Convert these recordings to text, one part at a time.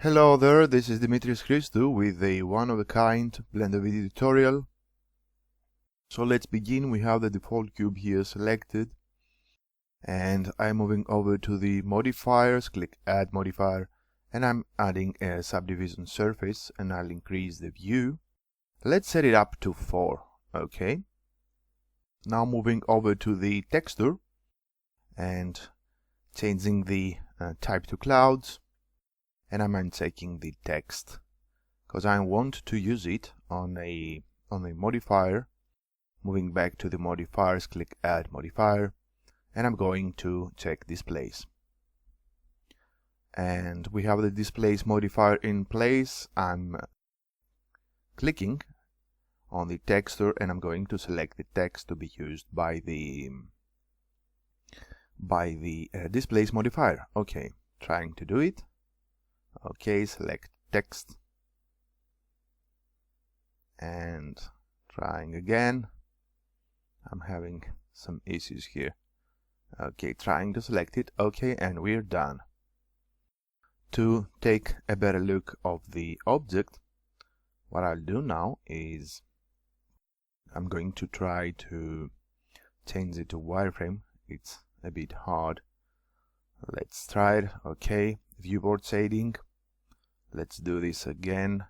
Hello there, this is Dimitris Christou with a one-of-a-kind Blender video tutorial. So let's begin. We have the default cube here selected, and I'm moving over to the modifiers, click Add Modifier, and I'm adding a subdivision surface, and I'll increase the view. Let's set it up to 4, okay? Now moving over to the texture and changing the type to clouds. And I'm unchecking the text because I want to use it on a modifier. Moving back to the modifiers, click Add Modifier, and I'm going to check Displays. And we have the Displays modifier in place. I'm clicking on the texture, and I'm going to select the text to be used by the Displays modifier. Okay, trying to do it. Okay, select text and trying again. I'm having some issues here. Okay, trying to select it. Okay, and we're done. To take a better look of the object, what I'll do now is I'm going to try to change it to wireframe. It's a bit hard. Let's try it. Okay, viewport shading. Let's do this again.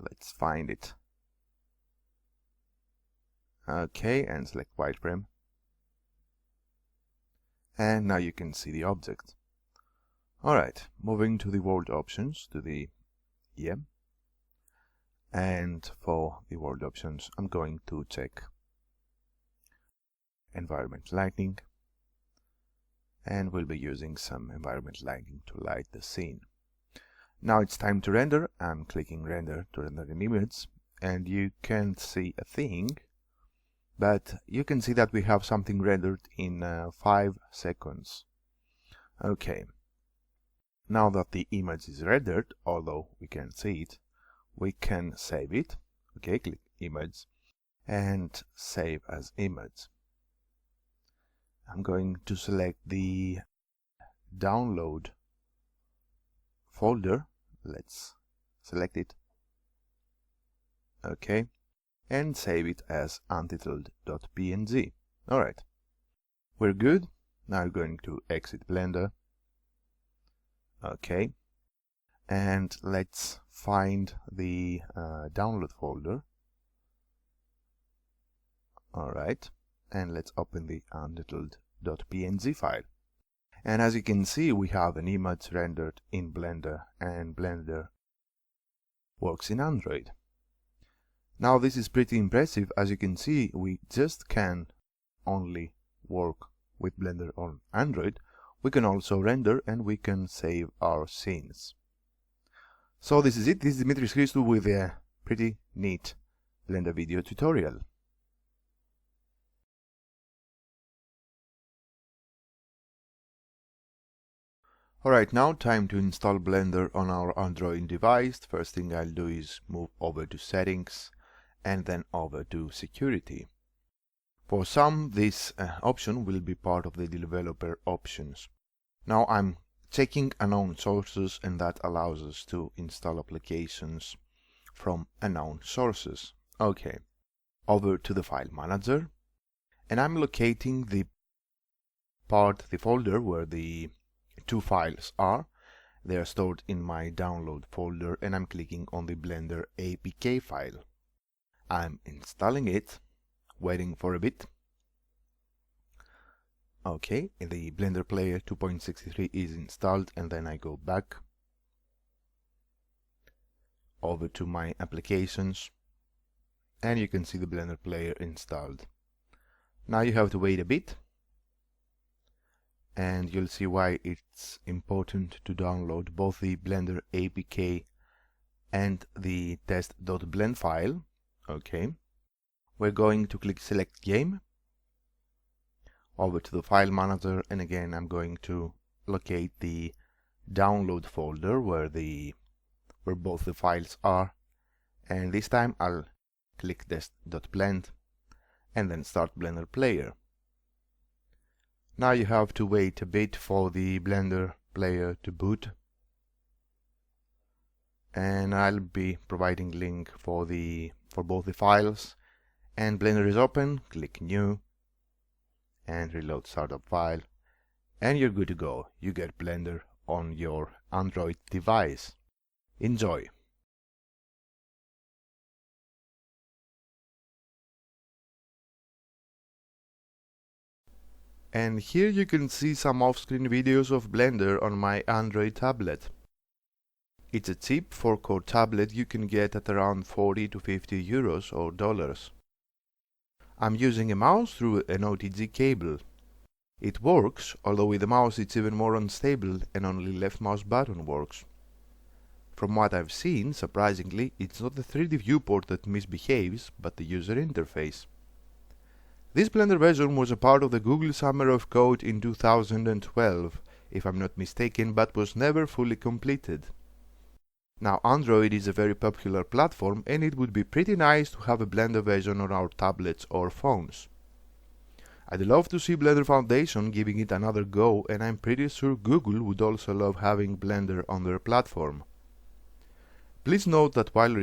Let's find it. Okay, and select wireframe. And now you can see the object. Alright, moving to the world options, to the and for the world options, I'm going to check environment lighting, and we'll be using some environment lighting to light the scene. Now it's time to render. I'm clicking render to render an image, and you can't see a thing, but you can see that we have something rendered in 5 seconds. Okay, now that the image is rendered, although we can't see it, we can save it. Okay, click image and save as image. I'm going to select the download folder. Let's select it. Okay, and save it as untitled.png. Alright, we're good. Now I'm going to exit Blender. Okay, and let's find the download folder. Alright, and let's open the untitled.png file. And as you can see, we have an image rendered in Blender, and Blender works in Android. Now this is pretty impressive. As you can see, we just can't only work with Blender on Android, we can also render and we can save our scenes. So this is it. This is Dimitris Christou with a pretty neat Blender video tutorial. Alright, now time to install Blender on our Android device. First thing I'll do is move over to Settings and then over to Security. For some, this option will be part of the developer options. Now I'm checking unknown sources, and that allows us to install applications from unknown sources. Okay, over to the File Manager, and I'm locating the folder where the 2 files are. They are stored in my download folder, and I'm clicking on the Blender APK file. I'm installing it, waiting for a bit. Okay, the Blender Player 2.63 is installed, and then I go back over to my applications, and you can see the Blender Player installed. Now you have to wait a bit, and you'll see why it's important to download both the Blender APK and the test.blend file. Okay, we're going to click Select Game, over to the File Manager, and again I'm going to locate the download folder where both the files are, and this time I'll click test.blend and then start Blender Player. Now you have to wait a bit for the Blender player to boot. And I'll be providing link for both the files. And Blender is open, click New, and reload startup file. And you're good to go. You get Blender on your Android device. Enjoy! And here you can see some off-screen videos of Blender on my Android tablet. It's a cheap 4-core tablet you can get at around 40 to 50 euros or dollars. I'm using a mouse through an OTG cable. It works, although with the mouse it's even more unstable and only left mouse button works. From what I've seen, surprisingly, it's not the 3D viewport that misbehaves, but the user interface. This Blender version was a part of the Google Summer of Code in 2012, if I'm not mistaken, but was never fully completed. Now Android is a very popular platform and it would be pretty nice to have a Blender version on our tablets or phones. I'd love to see Blender Foundation giving it another go, and I'm pretty sure Google would also love having Blender on their platform. Please note that while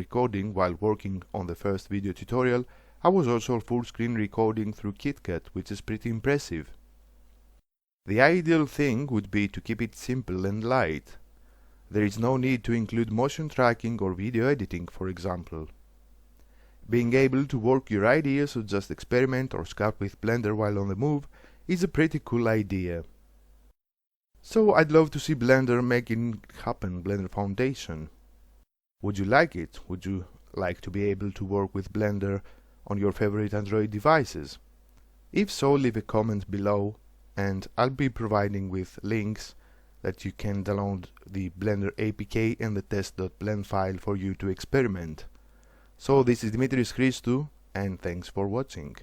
working on the first video tutorial, I was also full screen recording through KitKat, which is pretty impressive. The ideal thing would be to keep it simple and light. There is no need to include motion tracking or video editing, for example. Being able to work your ideas or just experiment or sculpt with Blender while on the move is a pretty cool idea. So I'd love to see Blender making happen, Blender Foundation. Would you like it? Would you like to be able to work with Blender on your favorite Android devices? If so, leave a comment below and I'll be providing with links that you can download the Blender APK and the test.blend file for you to experiment. So this is Dimitris Christou and thanks for watching.